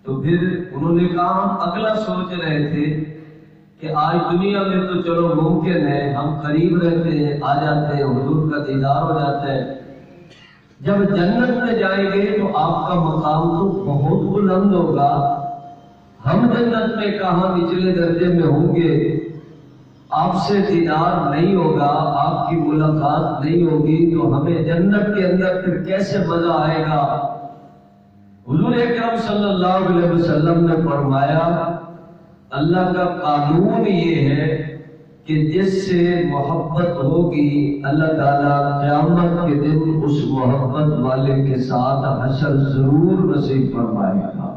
تو پھر انہوں نے کہا ہم اگلا سوچ رہے تھے کہ آج دنیا میں تو چلو ممکن ہے ہم قریب رہتے ہیں، آ جاتے ہیں، حضور کا دیدار ہو جاتا ہے، جب جنت میں جائیں گے تو آپ کا مقام تو بہت بلند ہوگا، ہم جنت میں کہاں نچلے درجے میں ہوں گے، آپ سے دیدار نہیں ہوگا، آپ کی ملاقات نہیں ہوگی، تو ہمیں جنت کے اندر پھر کیسے مزہ آئے گا؟ حضور اکرم صلی اللہ علیہ وسلم نے فرمایا اللہ کا قانون یہ ہے کہ جس سے محبت ہوگی اللہ تعالیٰ قیامت کے دن اس محبت والے کے ساتھ حشر ضرور نصیب فرمائے گا۔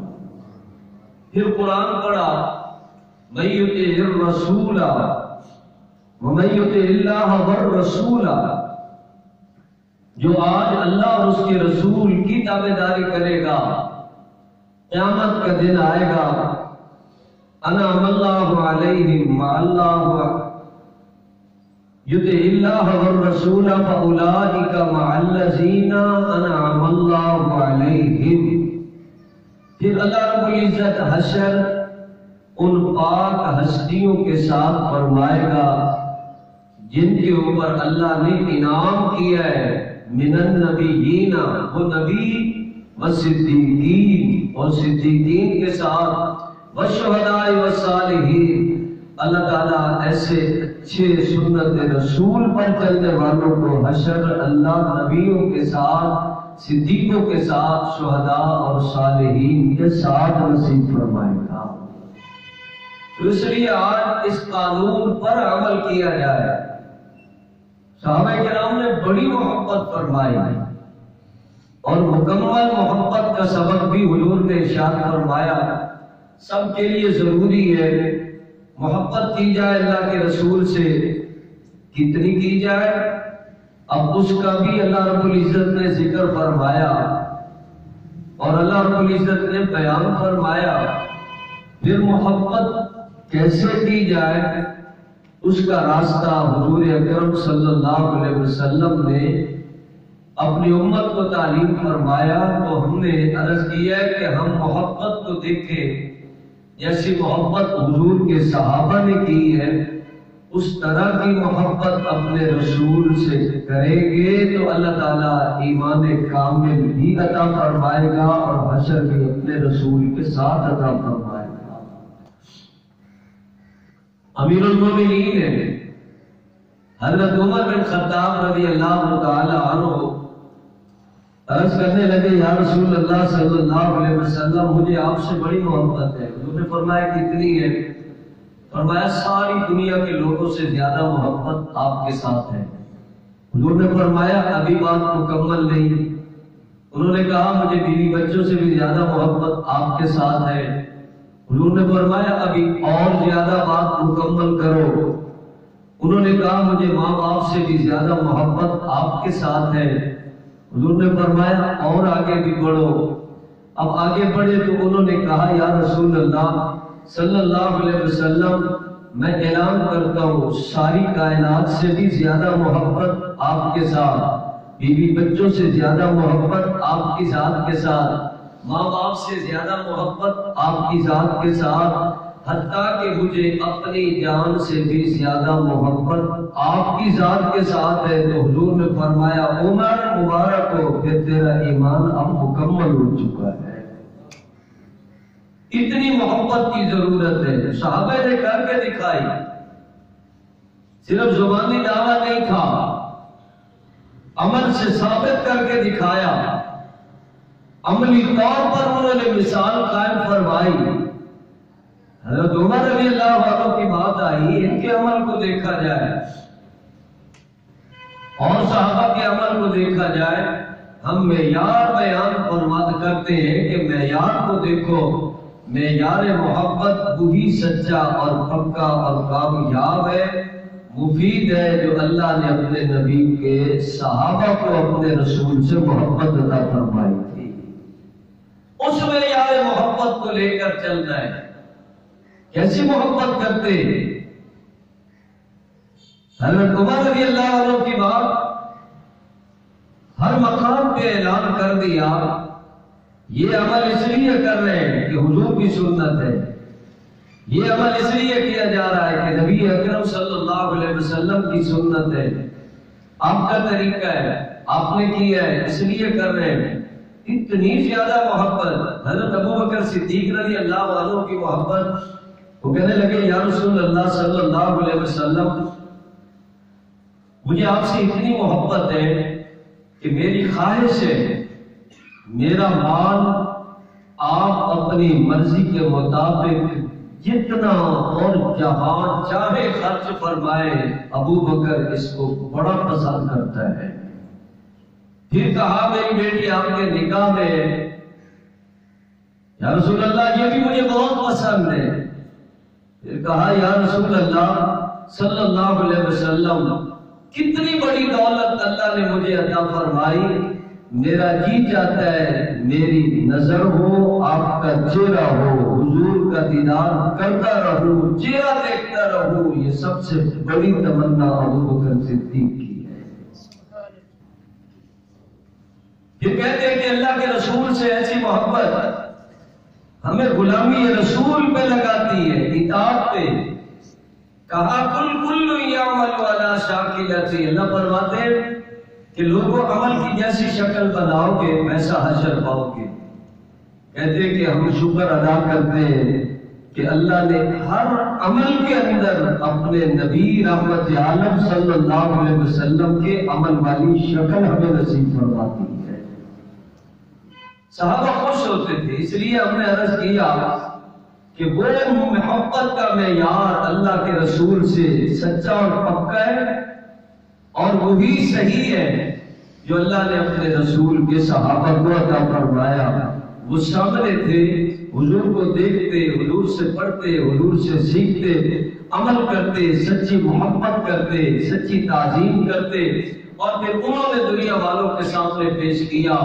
پھر قرآن پڑھا من یطع الرسول ومن یطع اللہ والرسول، جو آج اللہ اور اس کے رسول کی تابعداری کرے گا قیامت کا دن آئے گا، انعم اللہ علیہم مع اللہ یطع اللہ والرسول فاولئک مع الذین انعم اللہ علیہم۔ پھر اللہ رب العزت حشر ان پاک ہستیوں کے ساتھ فرمائے گا جن کے اوپر اللہ نے انعام کیا ہے، من النبیین، وہ نبی، والصدیقین، اور صدیقین کے ساتھ، والشہداء والصالحین۔ اللہ تعالیٰ ایسے اچھے سنت رسول پر چلنے والوں کو حشر اللہ نبیوں کے ساتھ، صدیقوں کے ساتھ، شہداء اور صالحین کے ساتھ نصیب فرمائے گا۔ تو اس لیے آج اس قانون پر عمل کیا جائے۔ صحابہ کرام نے بڑی محبت فرمائی اور مکمل محبت کا سبق بھی حضور نے ارشاد فرمایا سب کے لیے ضروری ہے محبت کی جائے اللہ کے رسول سے۔ کتنی کی جائے؟ اب اس کا بھی اللہ رب العزت نے ذکر فرمایا اور اللہ رب العزت نے بیان فرمایا۔ پھر محبت کیسے کی جائے اس کا راستہ حضور اکرم صلی اللہ علیہ وسلم نے اپنی امت کو تعلیم فرمایا۔ تو ہم نے عرض کیا ہے کہ ہم محبت کو دیکھیں جیسی محبت حضور کے صحابہ نے کی ہے، اس طرح کی محبت اپنے رسول سے کریں گے تو اللہ تعالیٰ ایمان کامل بھی عطا فرمائے گا اور حشر بھی اپنے رسول کے ساتھ عطا فرمائے گا۔ امیر المومنین حضرت عمر بن خطاب رضی اللہ تعالی عنہ عرض کرنے لگے یا رسول اللہ صلی اللہ علیہ وسلم مجھے آپ سے بڑی محبت ہے۔ حضور نے فرمایا کتنی ہے؟ فرمایا ساری دنیا کے لوگوں سے زیادہ محبت آپ کے ساتھ ہے۔ حضور نے فرمایا ابھی بات مکمل نہیں۔ انہوں نے کہا مجھے بیوی بچوں سے بھی زیادہ محبت آپ کے ساتھ ہے۔ حضور نے فرمایا ابھی اور زیادہ بات مکمل کرو۔ انہوں نے کہا مجھے ماں باپ سے بھی زیادہ محبت آپ کے ساتھ ہے۔ حضور نے فرمایا اور آگے بھی بڑھو۔ اب آگے بڑھے تو انہوں نے کہا یا رسول اللہ صلی اللہ علیہ وسلم میں اعلان کرتا ہوں ساری کائنات سے بھی زیادہ محبت آپ کے ساتھ، بیوی بچوں سے زیادہ محبت آپ کی ذات کے ساتھ، ماں باپ سے زیادہ محبت آپ کی ذات کے ساتھ، حتیٰ کہ مجھے اپنی جان سے بھی زیادہ محبت آپ کی ذات کے ساتھ ہے۔ تو حضور نے فرمایا عمر مبارک ہو کہ تیرا ایمان اب مکمل ہو چکا ہے۔ اتنی محبت کی ضرورت ہے۔ صحابہ نے کر کے دکھائی، صرف زبانی دعویٰ نہیں تھا، عمل سے ثابت کر کے دکھایا، عملی طور پر انہوں نے مثال قائم فرمائی۔ حضرت عمر رضی اللہ عنہ کی بات آئی، ان کے عمل کو دیکھا جائے اور صحابہ کے عمل کو دیکھا جائے، ہم معیار بیان فرمایا کرتے ہیں کہ معیار کو دیکھو، معیار محبت وہی سچا اور پکا اور کامیاب ہے، مفید ہے جو اللہ نے اپنے نبی کے صحابہ کو اپنے رسول سے محبت عطا فرمائی تھی، اس معیار محبت کو لے کر چلنا ہے۔ کیسی محبت کرتے؟ حضرت عمر رضی اللہ عنہ کی بات ہر مقام پہ اعلان کر دیا، یہ عمل اس لیے کر رہے ہیں کہ حضور کی سنت ہے، یہ عمل اس لیے کیا جا رہا ہے کہ نبی اکرم صلی اللہ علیہ وسلم کی سنت ہے، آپ کا طریقہ ہے، آپ نے کیا ہے اس لیے کر رہے ہیں۔ اتنی زیادہ محبت حضرت ابوبکر صدیق رضی اللہ عنہ کی محبت، وہ کہنے لگے یا رسول اللہ صلی اللہ علیہ وسلم مجھے آپ سے اتنی محبت ہے کہ میری خواہش ہے میرا مال آپ اپنی مرضی کے مطابق جتنا اور جہاں چاہے خرچ فرمائے، ابو بکر اس کو بڑا پسند کرتا ہے۔ پھر کہا میری بیٹی آپ کے نکاح میں ہے، یا رسول اللہ یہ بھی مجھے بہت پسند ہے۔ پھر کہا یا رسول اللہ صلی اللہ علیہ وسلم کتنی بڑی دولت اللہ نے مجھے عطا فرمائی، میرا جی چاہتا ہے میری نظر ہو، آپ کا چہرہ ہو، حضور کا دیدار کرتا رہوں، چہرہ دیکھتا رہوں، یہ سب سے بڑی تمنا ابو بکر صدیق کی ہے۔ یہ کہتے ہیں کہ اللہ کے رسول سے ایسی محبت ہمیں غلامی رسول پہ لگاتی ہے، اطاعت پہ۔ کہا کل یعمل علی شاکلتی، اللہ فرماتے ہیں کہ لوگوں عمل کی جیسی شکل بناؤ گے ویسا حشر پاؤ گے۔ کہتے ہیں کہ ہم شکر ادا کرتے ہیں کہ اللہ نے ہر عمل کے اندر اپنے نبی رحمت عالم صلی اللہ علیہ وسلم کے عمل والی شکل ہمیں نصیب فرماتی ہے۔ صحابہ خوش ہوتے تھے، اس لیے ہم نے عرض کیا کہ وہ محبت کا معیار اللہ کے رسول سے سچا اور پکا ہے، اور وہی صحیح ہے جو اللہ نے اپنے رسول کے صحابہ کو عطا فرمایا۔ وہ سامنے تھے، حضور کو دیکھتے، حضور سے پڑھتے، حضور سے سیکھتے، عمل کرتے، سچی محبت کرتے، سچی تعظیم کرتے، اور پھر انہوں نے دنیا والوں کے سامنے پیش کیا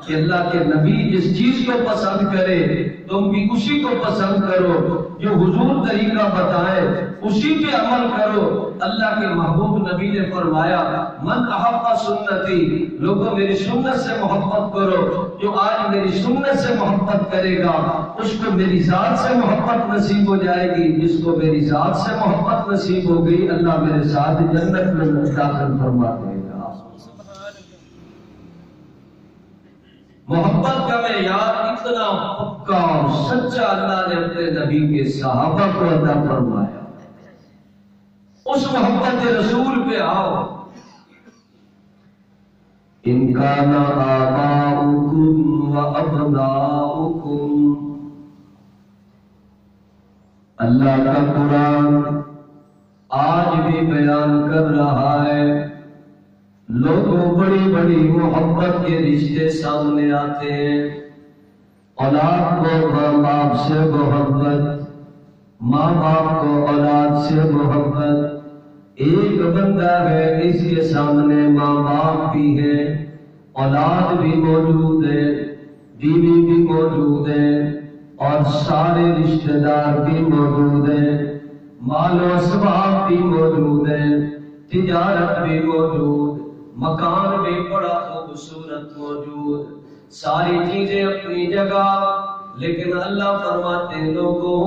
کہ اللہ کے نبی جس چیز کو پسند کرے تم بھی اسی کو پسند کرو، جو حضور طریقہ بتائے اسی پہ عمل کرو۔ اللہ کے محبوب نبی نے فرمایا من احب سنتی، لوگوں میری سنت سے محبت کرو، جو آج میری سنت سے محبت کرے گا اس کو میری ذات سے محبت نصیب ہو جائے گی، جس کو میری ذات سے محبت نصیب ہو گئی اللہ میرے ساتھ جنت میں داخل فرما دے گا۔ محبت کا معیار اتنا پکا اور سچا اللہ نے اپنے نبی کے صحابہ کو عطا فرمایا۔ اس محبت رسول پہ آؤ۔ ان کان آباؤکم و ابناؤکم، اللہ کا قرآن آج بھی بیان کر رہا ہے، لوگوں بڑی بڑی محبت کے رشتے سامنے آتے ہیں، اولاد کو ماں باپ سے محبت، ماں باپ کو اولاد سے محبت۔ ایک بندہ ہے اس کے سامنے ماں باپ بھی ہے، اولاد بھی موجود ہے، بیوی بھی موجود ہے، اور سارے رشتہ دار بھی موجود ہیں، مال و اسباب بھی موجود ہے، تجارت بھی موجود، مکان بھی بڑا خوبصورت موجود، ساری چیزیں اپنی جگہ، لیکن اللہ فرماتے ہیں لوگوں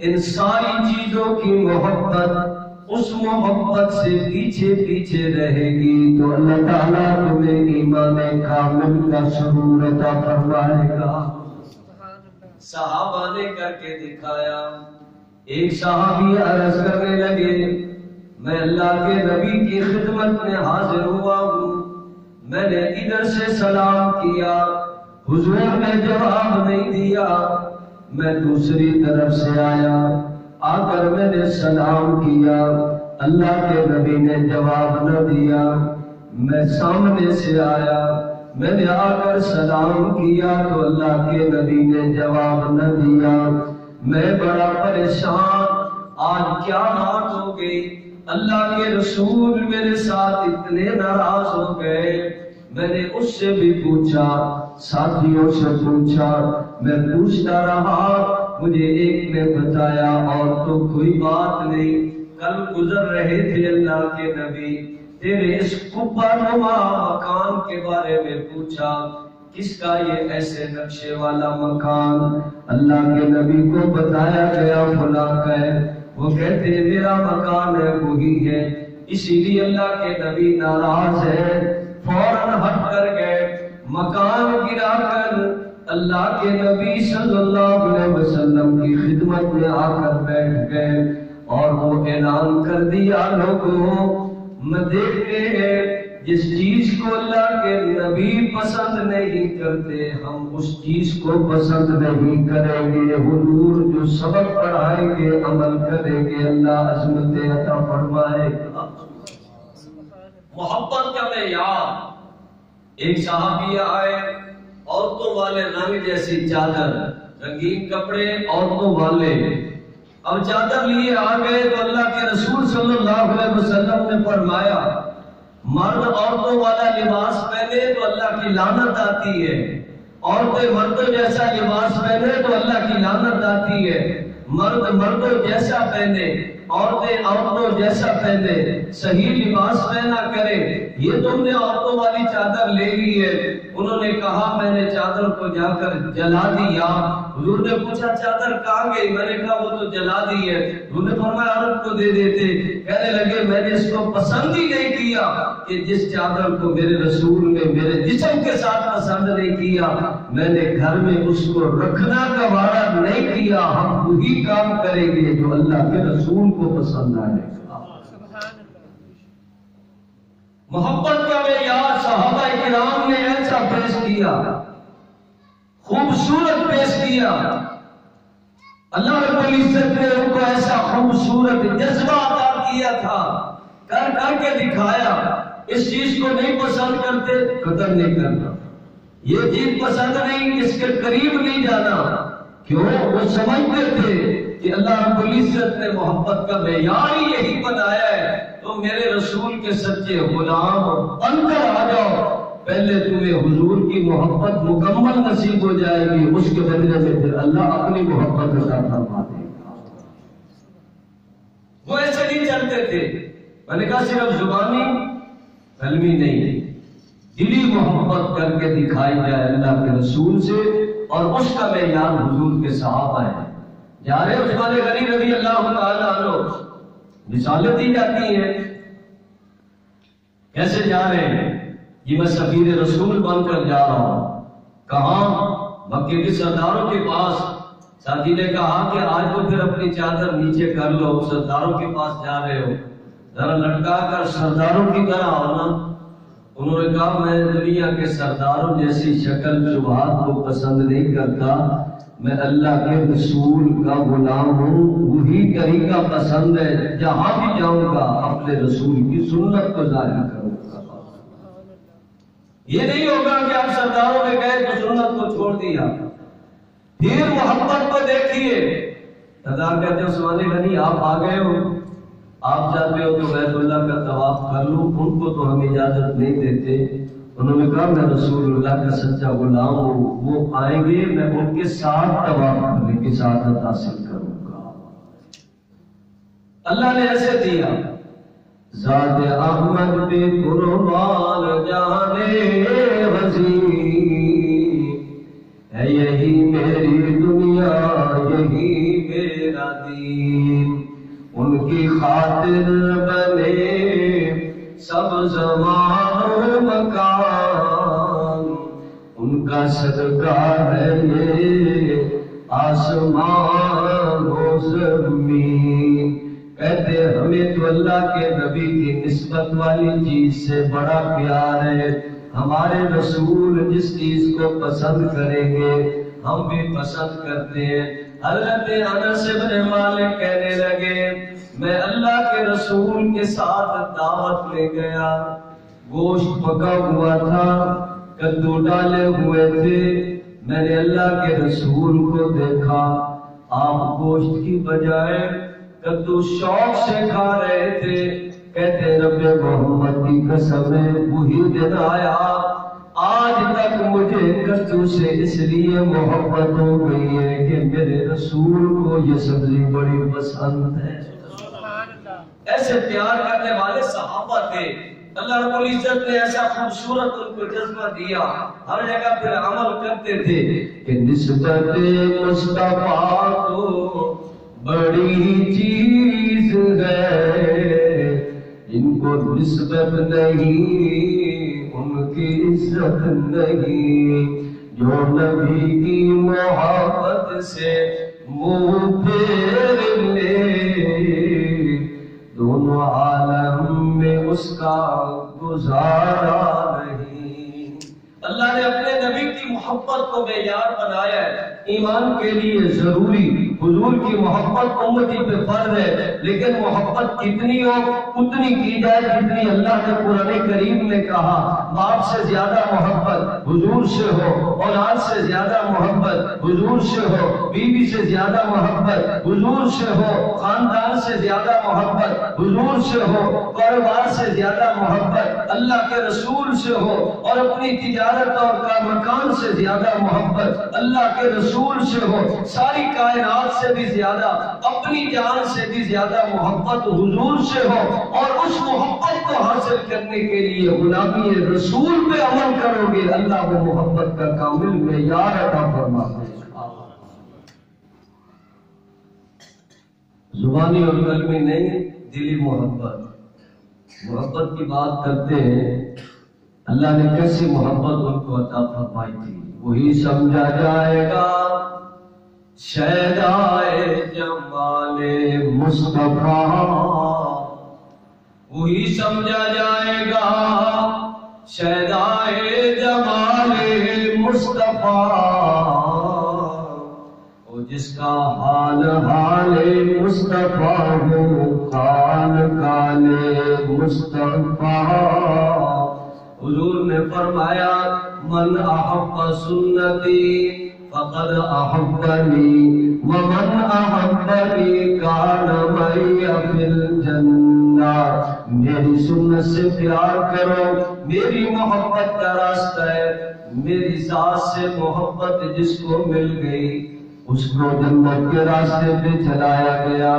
ان ساری چیزوں کی محبت اس محبت سے پیچھے پیچھے رہے گی تو اللہ تعالیٰ تمہیں ایمان کامل کا شعور عطا فرمائے گا۔ صحابہ نے کر کے دکھایا۔ ایک صحابی عرض کرنے لگے میں اللہ کے نبی کی خدمت میں حاضر ہوا ہوں، میں نے ادھر سے سلام کیا، حضور نے جواب نہیں دیا، میں دوسری طرف سے آیا، آ کر میں نے سلام کیا، اللہ کے نبی نے جواب نہ دیا، میں سامنے سے آیا، میں نے آ کر سلام کیا تو اللہ کے نبی نے جواب نہ دیا، میں بڑا پریشان، آج کیا بات ہو گئی؟ اللہ کے رسول میرے ساتھ اتنے ناراض ہو گئے۔ میں نے اس سے بھی پوچھا، ساتھیوں سے پوچھا، میں پوچھتا رہا، مجھے ایک نے بتایا اور تو کوئی بات نہیں، کل گزر رہے تھے اللہ کے نبی، تیرے اس قبہ نما مکان کے بارے میں پوچھا، کس کا یہ ایسے نقشے والا مکان؟ اللہ کے نبی کو بتایا گیا فلاں کا ہے۔ وہ کہتے ہیں میرا مکان ہے وہی ہے۔ اسی لیے اللہ کے نبی ناراض ہے، فوراً ہٹ کر گئے، مکان گرا کر اللہ کے نبی صلی اللہ علیہ وسلم کی خدمت میں آ کر بیٹھ گئے اور وہ اعلان کر دیا لوگوں میں دیکھتے ہیں جس چیز کو اللہ کے نبی پسند نہیں کرتے ہم اس چیز کو پسند نہیں کریں گے۔ حضور جو سبق پڑھائیں گے عمل کریں گے، اللہ عظمت عطا فرمائے گا۔ محبت کا معیار، ایک صحابیہ آئے، عورتوں والے رنگ جیسی چادر، رنگین کپڑے عورتوں والے، اب چادر لیے آ گئے تو اللہ کے رسول صلی اللہ علیہ وسلم نے فرمایا مرد عورتوں والا لباس پہنے تو اللہ کی لعنت آتی ہے، عورتیں مردوں جیسا لباس پہنے تو اللہ کی لعنت آتی ہے، مرد مردوں جیسا پہنے، عورتیں عورتوں جیسا پہنے، صحیح لباس پہنا کرے۔ یہ تم نے عورتوں والی چادر لے لی ہے۔ انہوں نے کہا میں نے چادر کو جا کر جلا دیا۔ حضور نے پوچھا چادر کہاں گئی؟ میں نے کہا وہ تو جلا دی ہے۔ حضور نے فرمایا عورت کو دے دیتے۔ کہنے لگے میں نے اس کو پسند ہی نہیں کیا کہ جس چادر کو میرے رسول نے میرے جسم کے ساتھ پسند نہیں کیا، میں نے گھر میں اس کو رکھنا گوارا نہیں کیا۔ ہم وہی کام کریں گے جو اللہ کے رسول کو پسند آئے گا۔ محبت کا معیار صحابہ کرام نے ایسا پیش کیا، خوبصورت پیش کیا۔ اللہ رب العزت نے ان کو ایسا خوبصورت جذبہ عطا کیا تھا، کر کر کے دکھایا۔ اس چیز کو نہیں پسند کرتے قدر نہیں کرنا، یہ چیز پسند نہیں اس کے قریب نہیں جانا۔ کیوں؟ وہ سمجھتے تھے کہ اللہ رب العزت نے محبت کا معیار ہی یہی بنایا ہے۔ تو میرے رسول کے سچے غلام بن کر آ جاؤ، پہلے تمہیں حضور کی محبت مکمل نصیب ہو جائے گی، اس کے بدلے میں پھر اللہ اپنی محبت عطا فرما دے گا۔ وہ ایسے نہیں چلتے تھے۔ میں نے کہا صرف زبانی قلبی نہیں، دلی محبت کر کے دکھائی جائے اللہ کے رسول سے، اور اس کا معیار حضور کے صحابہ ہے۔ جا رہے عثمان غنی رضی اللہ تعالیٰ عنہ، مثالیں دی جاتی ہیں کیسے جا رہے ہیں، یہ میں سفیر رسول بن کر جا رہا ہوں۔ کہاں؟ مکے کے سرداروں کے پاس۔ ساتھی نے کہا کہ آج تو پھر اپنی چادر نیچے کر لو، سرداروں کے پاس جا رہے ہو، ذرا لٹکا کر سرداروں کی طرح ہونا۔ انہوں نے کہا میں دنیا کے سرداروں جیسی شکل شبہات کو پسند نہیں کرتا، میں اللہ کے رسول کا غلام ہوں، وہی طریقہ پسند ہے، جہاں بھی جاؤں گا اپنے رسول کی سنت کو ظاہر کروں گا۔ یہ نہیں ہوگا کہ آپ سرداروں میں گئے تو سنت کو چھوڑ دیا۔ پھر محبت کو دیکھیے، سردار کہتے ہیں عثمان غنی آپ آ گئے ہو، آپ چاہتے ہو تو بیت اللہ کا طواف کر لوں، ان کو تو ہم اجازت نہیں دیتے۔ انہوں نے کہا میں رسول اللہ کا سچا غلام ہوں، وہ آئیں گے میں ان کے ساتھ طواف کرنے کی سعادت حاصل کروں گا۔ اللہ نے ایسے دیا، ذات احمد پہ قربان جانے وزیر ہے، یہی میری دنیا یہی میرا دین، ان کی خاطر بنے سب زمان و مکان، ان کا صدقہ ہے یہ آسمان و زمین۔ کہتے ہمیں تو اللہ کے نبی کی نسبت والی چیز سے بڑا پیار ہے، ہمارے رسول جس چیز کو پسند کریں گے ہم بھی پسند کرتے ہیں۔ حضرت انس بن مالک کہنے لگے میں اللہ کے رسول کے ساتھ دعوت لے گیا، گوشت پکا ہوا تھا، کدو ڈالے ہوئے تھے، میں نے اللہ کے رسول کو دیکھا آپ گوشت کی بجائے کدو شوق سے کھا رہے تھے۔ کہتے رب محمد کی قسم ہے وہی دن آیا آج تک مجھے کدو سے اس لیے محبت ہو گئی ہے کہ میرے رسول کو یہ سبزی بڑی پسند ہے۔ ایسے پیار کرنے والے صحابہ تھے۔ اللہ رب العزت نے ایسا خوبصورت ان کو جذبہ دیا، ہر جگہ پھر عمل کرتے تھے کہ نسبت مصطفیٰ کو بڑی چیز ہے، ان کو نسبت نہیں ان کی عزت نہیں، جو نبی کی محبت سے منہ پھیر لے، دونوں عالم میں اس کا گزارا نہیں۔ اللہ نے اپنے نبی کی محبت کو معیار بنایا ہے، ایمان کے لیے ضروری حضور کی محبت امتی پہ فرض ہے، لیکن محبت کتنی ہو اتنی کی جائے جتنی اللہ نے قرآن کریم میں کہا۔ باپ سے زیادہ محبت حضور سے ہو، اولاد سے زیادہ محبت حضور سے ہو، بیوی سے زیادہ محبت حضور سے ہو، خاندان سے زیادہ محبت حضور سے ہو، کاروبار سے زیادہ محبت اللہ کے رسول سے ہو، اور اپنی تجارت اور مکان سے زیادہ محبت اللہ کے رسول سے ہو، ساری کائنات سے بھی زیادہ، اپنی جان سے بھی زیادہ محبت حضور سے ہو، اور اس محبت کو حاصل کرنے کے لیے غلامی رسول پہ عمل کرو گے، اللہ وہ محبت کا کامل معیار عطا فرماتا ہے۔ زبانی اور قلبی نہیں، دلی محبت کی بات کرتے ہیں۔ اللہ نے کیسی محبت ان کو عطا فرمائی تھی، وہی سمجھا جائے گا شیدائے جمال مصطفیٰ، وہی سمجھا جائے گا شیدائے جمال مصطفیٰ، وہ جس کا حال مصطفیٰ ہو، کال مصطفیٰ۔ حضور نے فرمایا من احب سنتی فقد احبنی ومن احبنی کان معی فی الجنہ۔ میری سنت سے پیار کرو، میری محبت کا راستہ ہے، میری ذات سے محبت جس کو مل گئی اس کو جنت کے راستے پہ چلایا گیا۔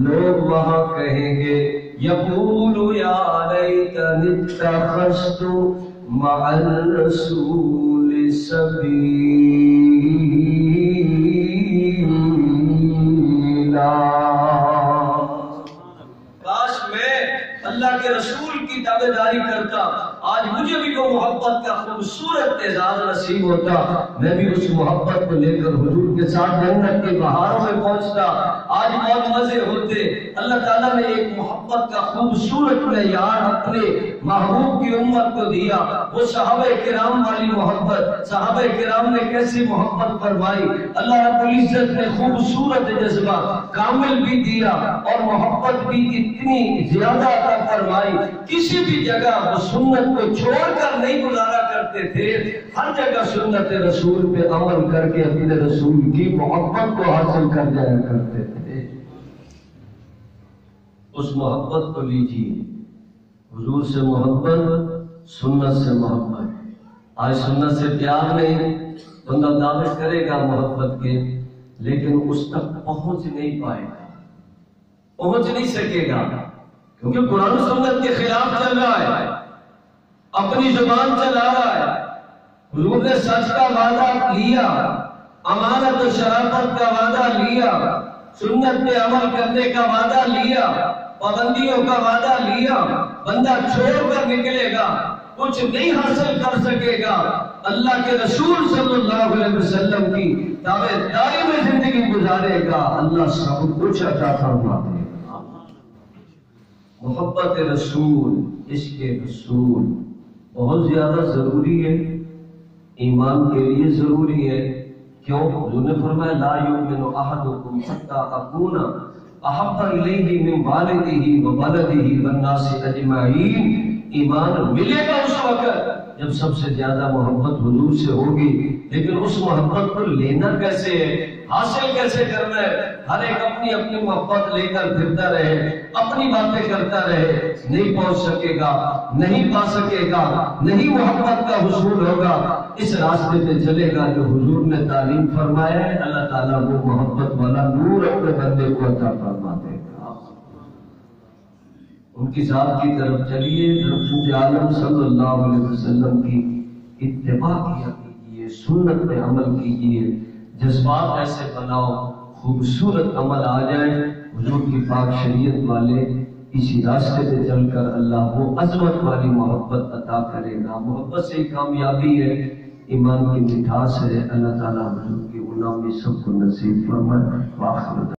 لوگ وہاں کہیں گے یقول یا لیتنی اتخذت مع الرسول سبیلا، کاش میں اللہ کے رسول کی تابعداری کرتا، آج مجھے بھی وہ محبت کا خوبصورت اعزاز نصیب ہوتا، میں بھی اس محبت کو لے کر حضور کے ساتھ جنت کے بہاروں میں پہنچتا، آج بہت مزے ہوتے۔ اللہ تعالیٰ نے ایک محبت کا خوبصورت معیار اپنے محبوب کی امت کو دیا، وہ صحابہ کرام والی محبت۔ صحابہ کرام نے کیسی محبت فرمائی، اللہ رب العزت نے خوبصورت جذبہ کامل بھی دیا اور محبت بھی اتنی زیادہ عطا فرمائی، کسی بھی جگہ وہ سنت کو چھوڑ کر نہیں گزارا کرتے تھے، ہر جگہ سنت رسول پہ عمل کر کے اپنے رسول کی محبت کو حاصل کر جایا کرتے تھے۔ اس محبت کو لیجیے، حضور سے محبت، سنت سے محبت۔ آج سنت سے پیار نہیں، بندہ دعوے کرے گا محبت کے، لیکن اس تک پہنچ نہیں پائے گا، پہنچ نہیں سکے گا، کیونکہ قرآن سنت کے خلاف چل رہا ہے، اپنی زبان چلا رہا ہے۔ حضور نے سچ کا وعدہ لیا، امانت و شرافت کا وعدہ لیا، سنت پہ عمل کرنے کا وعدہ لیا، پابندیوں کا وعدہ لیا، بندہ چھوڑ کر نکلے گا کچھ نہیں حاصل کر سکے گا، اللہ کے رسول صلی اللہ علیہ وسلم کی تابعداری میں زندگی گزارے گا، اللہ سب کچھ عطا فرما دے گا۔ محبت رسول، عشق رسول بہت زیادہ ضروری ہے، ایمان کے لیے ضروری ہے۔ کیوں؟ حضور نے فرمایا لا یؤمن احدکم حتی اکون احب الیہ من والدہ وولدہ والناس اجمعین۔ ایمان ملے گا اس وقت جب سب سے زیادہ محبت حضور سے ہوگی، لیکن اس محبت کو لینا کیسے ہے، حاصل کیسے کرنا ہے؟ ہر ایک اپنی اپنی محبت لے کر پھرتا رہے، اپنی باتیں کرتا رہے، نہیں پہنچ سکے گا، نہیں پا سکے گا، نہیں محبت کا حصول ہوگا۔ اس راستے پہ چلے گا جو حضور نے تعلیم فرمایا ہے، اللہ تعالیٰ وہ محبت والا نور اپنے بندے کو عطا فرما دے گا۔ ان کی ذات کی طرف چلیے، رسول عالم صلی اللہ علیہ وسلم کی اتباع کیا کیجیے، سنت پہ عمل کیجیے، جذبات ایسے بناؤ خوبصورت عمل آ جائے حضور کی پاک شریعت والے، اسی راستے پہ چل کر اللہ وہ عظمت والی محبت عطا کرے گا۔ محبت سے کامیابی ہے، ایمان کی مٹھاس ہے۔ اللہ تعالیٰ حضور کی غلامی سب کو نصیب فرمائے۔